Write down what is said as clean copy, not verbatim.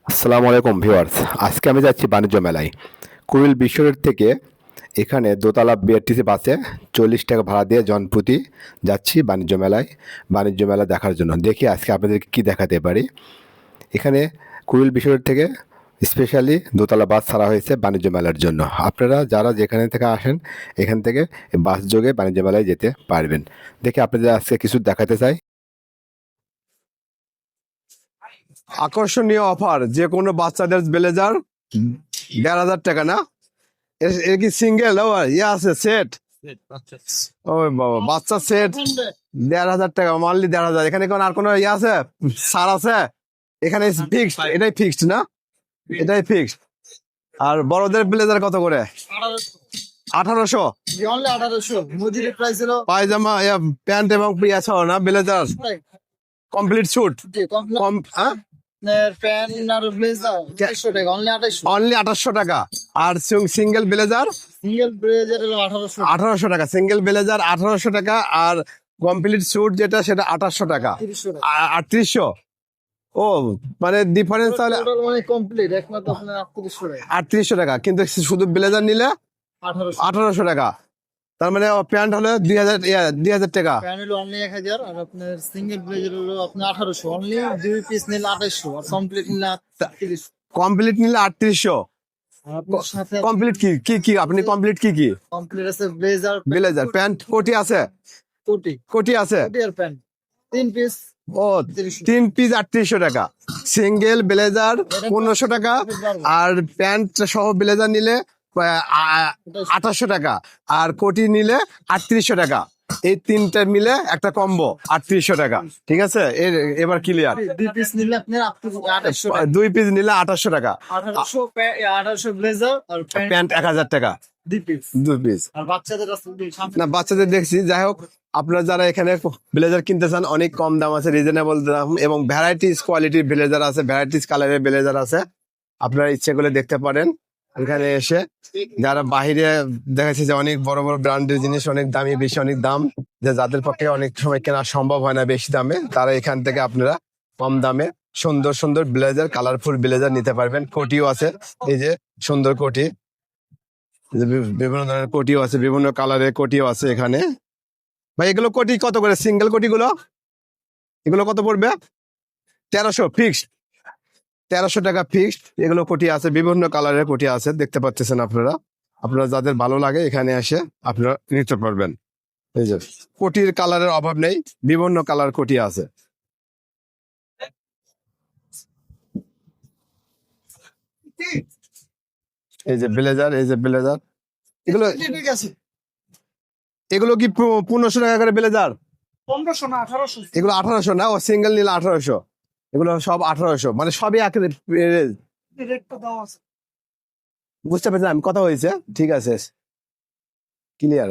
আসসালামু আলাইকুম ভিউয়ার্স। আজকে আমি যাচ্ছি বাণিজ্য মেলায়। কুড়িল বিশ্ব রোড থেকে এখানে দোতলা বিআরটিসি বাসে 40 টাকা ভাড়া দিয়ে জনপ্রতি যাচ্ছি বাণিজ্য মেলায়। বাণিজ্য মেলা দেখার জন্য দেখি আজকে আপনাদেরকে কী দেখাতে পারি। এখানে কুড়িল বিশ্ব রোড থেকে স্পেশালি দোতলা বাস ছাড়া হয়েছে বাণিজ্য মেলার জন্য। আপনারা যারা যেখানে থেকে আসেন এখান থেকে বাস যোগে বাণিজ্য মেলায় যেতে পারবেন। দেখি আপনাদের আজকে কিছু দেখাতে চাই। আকর্ষণীয় অফার, যে কোনো বাচ্চাদের ব্লেজার 1,500 টাকা না? এর কি সিঙ্গেল ইয়ে আছে সেট? ও বাবা, বাচ্চা সেট 1,500 টাকা, মানলি 1,500। এখানে কোন আর কোনো ইয়ে আছে, ছাড় আছে? এখানে ফিক্সড, এটাই ফিক্সড না? এটাই ফিক্সড। আর বড়দের ব্লেজার কত করে? 1800। পায়জামা, প্যান্ট এবং ইয়া ছাড়া না ব্লেজার কমপ্লিট স্যুট অনলি 2800 টাকা। আর সিঙ্গেল ব্লেজার 1800 টাকা। সিঙ্গেল ব্লেজার 1800 টাকা। আর কমপ্লিট স্যুট যেটা সেটা 2800 টাকা। 3800। ও মানে ডিফারেন্স তাহলে 3800 টাকা, কিন্তু শুধু ব্লেজার নিলে 1800 টাকা। তার মানে প্যান্ট হলো 2000 টাকা। কমপ্লিট নিলে 3800। কমপ্লিট কি কি কি আপনি কমপ্লিট কি কি? ব্লেজার প্যান্ট কোটি আছে? কোটি আছে। ও 3 পিস 3800 টাকা। সিঙ্গেল ব্লেজার 1500 টাকা। আর প্যান্ট সহ ব্লেজার নিলে 2800 টাকা। আর কোটি নিলে 3800 টাকা। এই তিনটা মিলে একটা কম্বো 3800 টাকা। ঠিক আছে, এবার ক্লিয়ার। 2 পিস নিলে 2800 টাকা। প্যান্ট 1000 টাকা। 2 পিস। না, বাচ্চাদের দেখছি। যাই হোক, আপনারা যারা এখানে ব্লেজার কিনতে চান, অনেক কম দাম আছে, রিজনেবল দাম, এবং ভ্যারাইটিস কোয়ালিটির ব্লেজার আছে, ভ্যারাইটিস কালারের ব্লেজার আছে। আপনারা ইচ্ছে করলে দেখতে পারেন এখানে এসে। যারা বাহিরে দেখাচ্ছে যে অনেক বড় বড় ব্র্যান্ডের জিনিস অনেক দামি, বেশি অনেক দাম, যে যাদের পক্ষে অনেক সময় কেনা সম্ভব হয় না বেশি দামে, তারা এখান থেকে আপনারা কম দামে সুন্দর সুন্দর ব্লেজার, কালারফুল ব্লেজার নিতে পারবেন। কোটিও আছে, এই যে সুন্দর কোটি, বিভিন্ন ধরনের কোটিও আছে, বিভিন্ন কালারের কোটিও আছে এখানে। ভাই, এগুলো কোটি কত করে? সিঙ্গেল কোটি গুলো, এগুলো কত পড়বে? 1300 ফিক্সড। 1300 টাকা ফিক্সড। এগুলো কোটি আছে, বিভিন্ন কালারের কোটি আছে, দেখতে পাচ্ছেন আপনারা। আপনারা যাদের ভালো লাগে এখানে এসে আপনারা নিতে পারবেন। এই যে কোটির কালারের অভাব নেই, বিভিন্ন কালার কোটি আছে। এই যে ব্লেজার, এই যে ব্লেজার, এগুলো এগুলো কি 1500 টাকা করে ব্লেজার? 1500 না 1800। এগুলো 1800 না? ও সিঙ্গেল নিলে 1800। এগুলো সব 1800, মানে সবই এক বুঝতে পেরেছেন আমি কথা হয়েছে? ঠিক আছে, ক্লিয়ার।